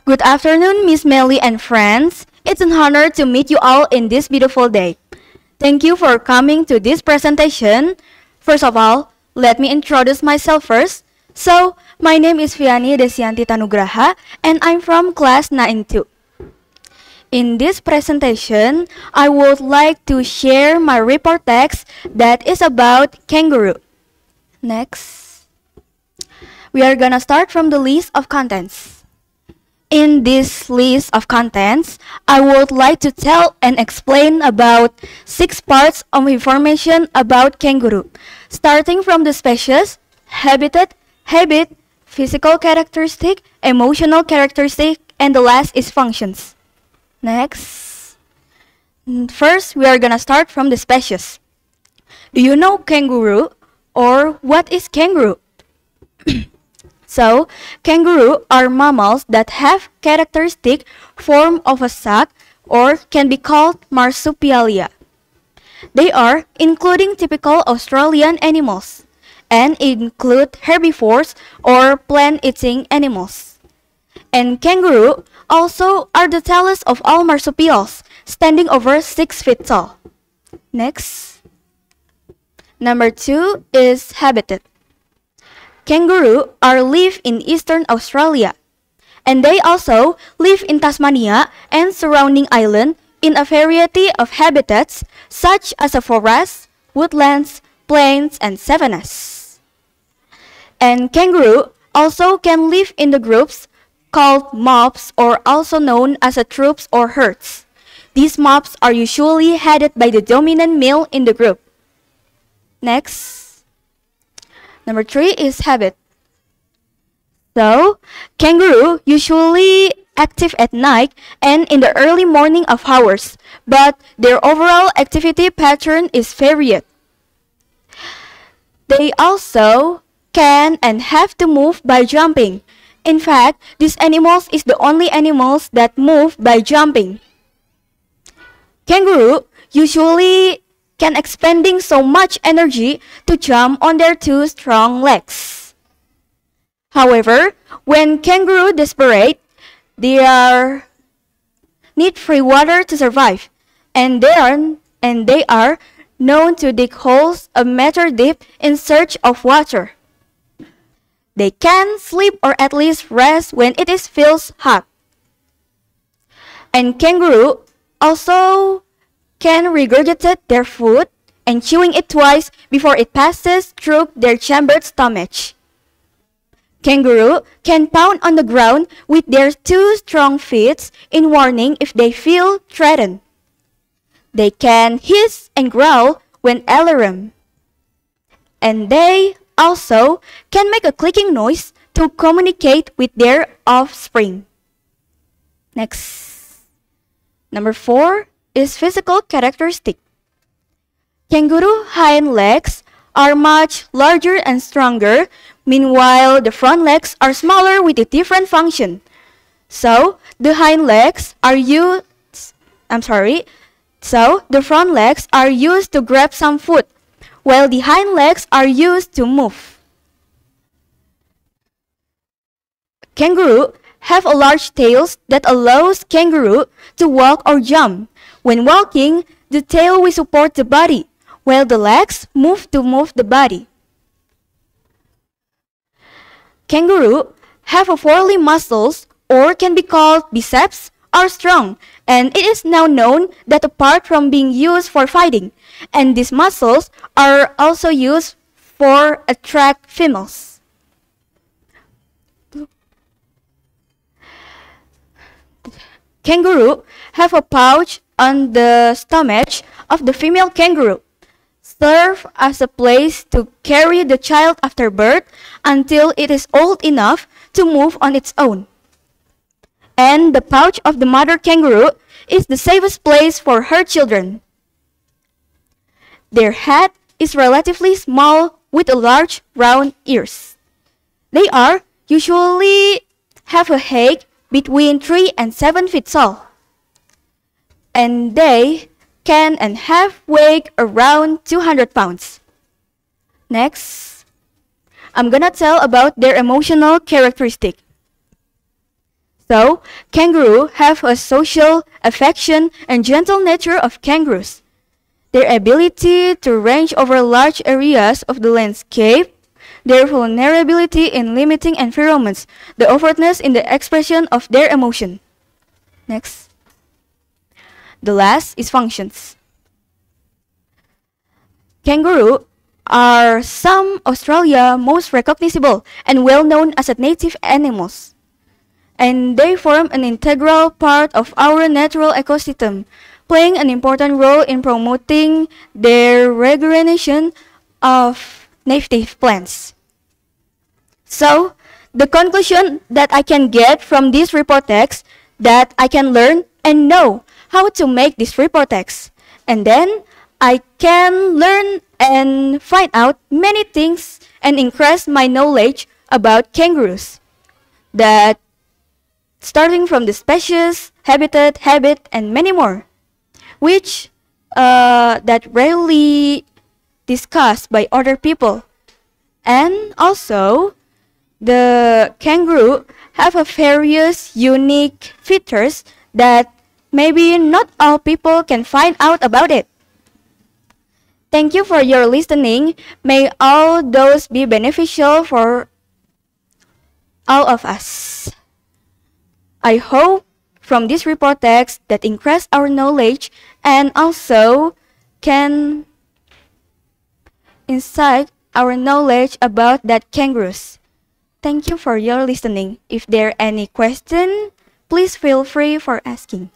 Good afternoon, Miss Melly and friends. It's an honor to meet you all in this beautiful day. Thank you for coming to this presentation. First of all, let me introduce myself first. So, my name is Viani Desianti Tanugraha, and I'm from class 9-2. In this presentation, I would like to share my report text that is about kangaroo. Next. We are gonna start from the list of contents. In this list of contents, I would like to tell and explain about 6 parts of information about kangaroo, starting from the species, habitat, habit, physical characteristic, emotional characteristic, and the last is functions. Next. First, we are gonna start from the species. Do you know kangaroo or what is kangaroo? So, kangaroo are mammals that have characteristic form of a sac or can be called marsupialia. They are including typical Australian animals and include herbivores or plant-eating animals. And kangaroo also are the tallest of all marsupials, standing over 6 feet tall. Next. Number 2 is habitat. Kangaroo are live in eastern Australia, and they also live in Tasmania and surrounding island in a variety of habitats such as a forest, woodlands, plains, and savannas. And kangaroo also can live in the groups called mobs or also known as a troops or herds. These mobs are usually headed by the dominant male in the group. Next. Number 3 is habit. So, kangaroo usually active at night and in the early morning of hours, but their overall activity pattern is varied. They also can and have to move by jumping. In fact, these animals is the only animals that move by jumping. Kangaroo usually can expending so much energy to jump on their 2 strong legs. However, when kangaroo desperate, they need free water to survive, and they are known to dig holes a meter deep in search of water. They can sleep or at least rest when it feels hot. And kangaroo also can regurgitate their food and chewing it twice before it passes through their chambered stomach. Kangaroo can pound on the ground with their 2 strong feet in warning if they feel threatened. They can hiss and growl when alarmed. And they also can make a clicking noise to communicate with their offspring. Next. Number 4 is physical characteristic. Kangaroo hind legs are much larger and stronger, meanwhile the front legs are smaller with a different function. So, the front legs are used to grab some food, while the hind legs are used to move. Kangaroo have a large tails that allows kangaroo to walk or jump. When walking, the tail will support the body, while the legs move to move the body. Kangaroo have a forelimb muscles, or can be called biceps, are strong, and it is now known that apart from being used for fighting, and these muscles are also used for attract females. Kangaroo have a pouch on the stomach of the female kangaroo, serve as a place to carry the child after birth until it is old enough to move on its own. And the pouch of the mother kangaroo is the safest place for her children. Their head is relatively small with a large round ears. They are usually have a height between 3 and 7 feet tall. And they can and have weighed around 200 pounds. Next, I'm gonna tell about their emotional characteristic. So, kangaroo have a social, affection, and gentle nature of kangaroos. Their ability to range over large areas of the landscape, their vulnerability in limiting environments, the overtness in the expression of their emotion. Next. The last is functions. Kangaroo are some Australia's most recognizable and well-known as native animals, and they form an integral part of our natural ecosystem, playing an important role in promoting the regeneration of native plants. So, the conclusion that I can get from this report text that I can learn and know how to make this report text, and then I can learn and find out many things and increase my knowledge about kangaroos. That starting from the species, habitat, habit, and many more, which that rarely discussed by other people. And also, the kangaroo have a various unique features that maybe not all people can find out about it. Thank you for your listening. May all those be beneficial for all of us. I hope from this report text that increase our knowledge and also can insight our knowledge about that kangaroos. Thank you for your listening. If there are any question, please feel free for asking.